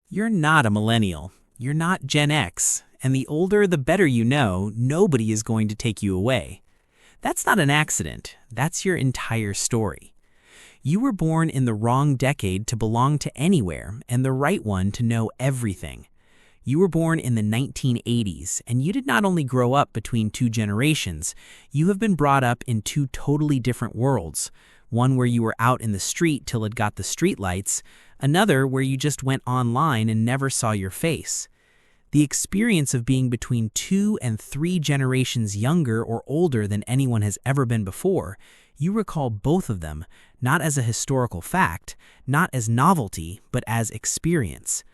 You're not a millennial. You're not Gen X. And the older, the better you know, nobody is going to take you away. That's not an accident. That's your entire story. You were born in the wrong decade to belong to anywhere and the right one to know everything. You were born in the 1980s, and you did not only grow up between two generations, you have been brought up in two totally different worlds. One where you were out in the street till it got the streetlights, another where you just went online and never saw your face. The experience of being between 2 and 3 generations younger or older than anyone has ever been before, you recall both of them, not as a historical fact, not as novelty, but as experience.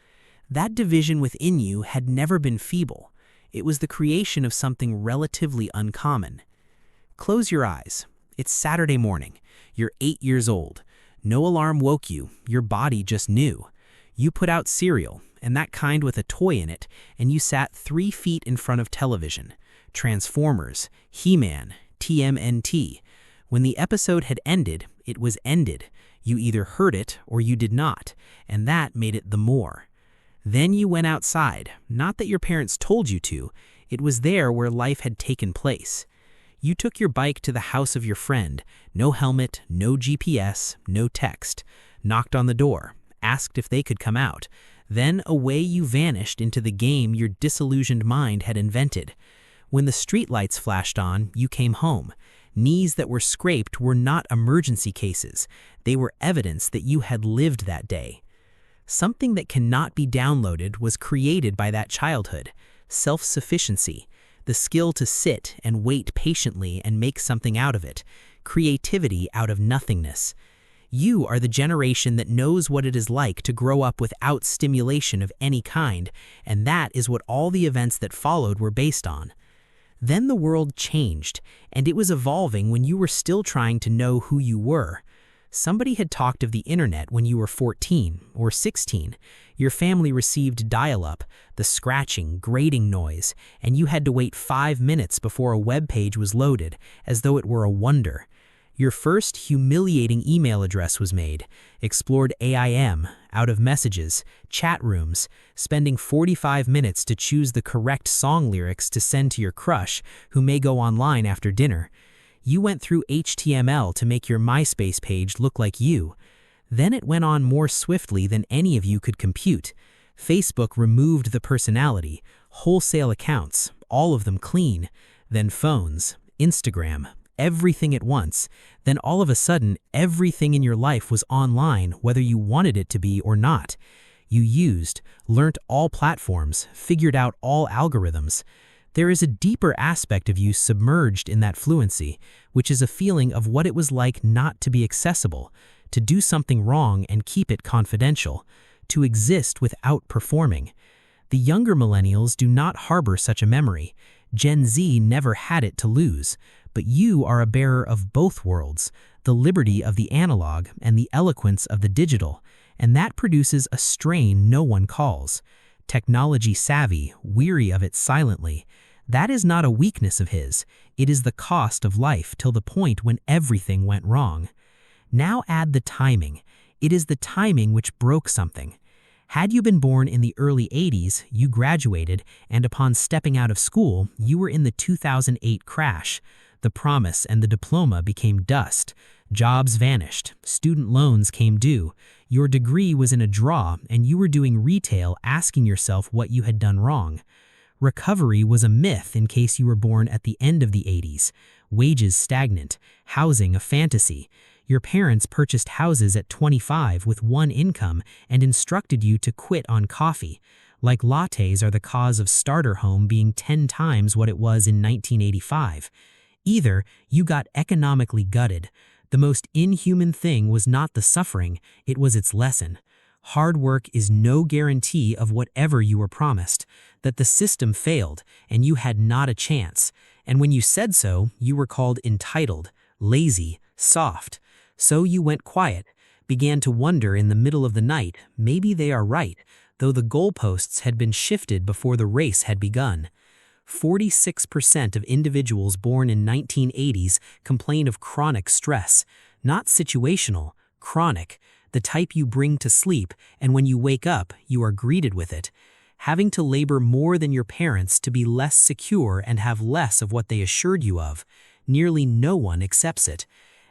That division within you had never been feeble. It was the creation of something relatively uncommon. Close your eyes. It's Saturday morning. You're 8 years old. No alarm woke you. Your body just knew. You put out cereal, and that kind with a toy in it, and you sat 3 feet in front of television. Transformers, He-Man, TMNT. When the episode had ended, it was ended. You either heard it or you did not, and that made it the more. Then you went outside, not that your parents told you to. It was there where life had taken place. You took your bike to the house of your friend, no helmet, no GPS, no text, knocked on the door, asked if they could come out. Then away you vanished into the game your disillusioned mind had invented. When the streetlights flashed on, you came home. Knees that were scraped were not emergency cases. They were evidence that you had lived that day. Something that cannot be downloaded was created by that childhood: self-sufficiency, the skill to sit and wait patiently and make something out of it, creativity out of nothingness. You are the generation that knows what it is like to grow up without stimulation of any kind, and that is what all the events that followed were based on. Then the world changed, and it was evolving when you were still trying to know who you were. Somebody had talked of the internet when you were 14 or 16. Your family received dial-up, the scratching, grating noise, and you had to wait 5 minutes before a web page was loaded, as though it were a wonder. Your first humiliating email address was made, explored AIM, out of messages, chat rooms, spending 45 minutes to choose the correct song lyrics to send to your crush, who may go online after dinner. You went through HTML to make your MySpace page look like you. Then it went on more swiftly than any of you could compute. Facebook removed the personality, wholesale accounts, all of them clean. Then phones, Instagram, everything at once. Then all of a sudden, everything in your life was online, whether you wanted it to be or not. You used, learnt all platforms, figured out all algorithms. There is a deeper aspect of you submerged in that fluency, which is a feeling of what it was like not to be accessible, to do something wrong and keep it confidential, to exist without performing. The younger millennials do not harbor such a memory. Gen Z never had it to lose, but you are a bearer of both worlds, the liberty of the analog and the eloquence of the digital, and that produces a strain no one calls. Technology savvy, weary of it silently. That is not a weakness of his. It is the cost of life till the point when everything went wrong. Now add the timing. It is the timing which broke something. Had you been born in the early 80s, you graduated, and upon stepping out of school, you were in the 2008 crash. The promise and the diploma became dust. Jobs vanished. Student loans came due. Your degree was in a draw, and you were doing retail asking yourself what you had done wrong. Recovery was a myth in case you were born at the end of the 80s. Wages stagnant. Housing a fantasy. Your parents purchased houses at 25 with one income and instructed you to quit on coffee. Like lattes are the cause of starter home being 10 times what it was in 1985. Either you got economically gutted. The most inhuman thing was not the suffering, it was its lesson. Hard work is no guarantee of whatever you were promised, that the system failed and you had not a chance. And when you said so, you were called entitled, lazy, soft. So you went quiet, began to wonder in the middle of the night, maybe they are right, though the goalposts had been shifted before the race had begun. 46% of individuals born in 1980s complain of chronic stress, not situational, chronic. the type you bring to sleep, and when you wake up, you are greeted with it. Having to labor more than your parents to be less secure and have less of what they assured you of, nearly no one accepts it,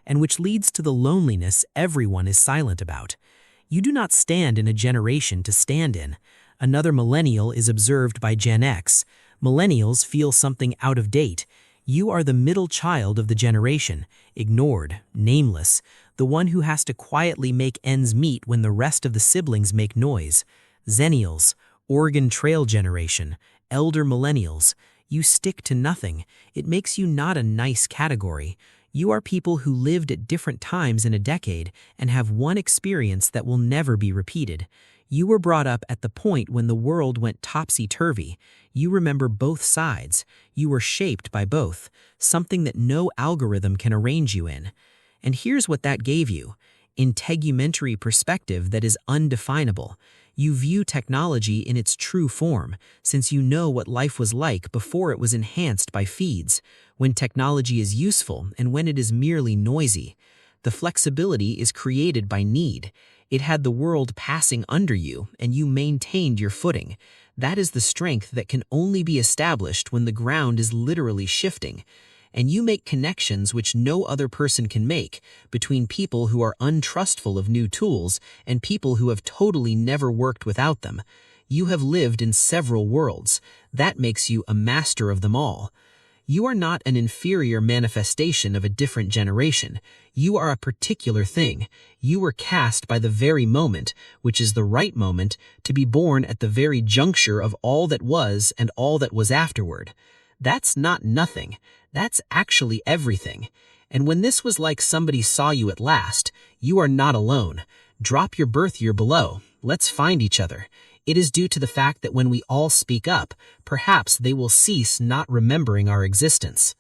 and which leads to the loneliness everyone is silent about. You do not stand in a generation to stand in. Another millennial is observed by Gen X. Millennials feel something out of date. You are the middle child of the generation, ignored, nameless, the one who has to quietly make ends meet when the rest of the siblings make noise. Xennials, Oregon Trail generation, elder millennials. You stick to nothing. It makes you not a nice category. You are people who lived at different times in a decade and have one experience that will never be repeated. You were brought up at the point when the world went topsy-turvy. You remember both sides. You were shaped by both, something that no algorithm can arrange you in. And here's what that gave you: integumentary perspective that is undefinable. You view technology in its true form, since you know what life was like before it was enhanced by feeds, when technology is useful and when it is merely noisy. The flexibility is created by need. It had the world passing under you, and you maintained your footing. That is the strength that can only be established when the ground is literally shifting. And you make connections which no other person can make between people who are untrustful of new tools and people who have totally never worked without them. You have lived in several worlds. That makes you a master of them all. You are not an inferior manifestation of a different generation. You are a particular thing. You were cast by the very moment, which is the right moment, to be born at the very juncture of all that was and all that was afterward. That's not nothing. That's actually everything. And when this was like somebody saw you at last, you are not alone. Drop your birth year below. Let's find each other. It is due to the fact that when we all speak up, perhaps they will cease not remembering our existence.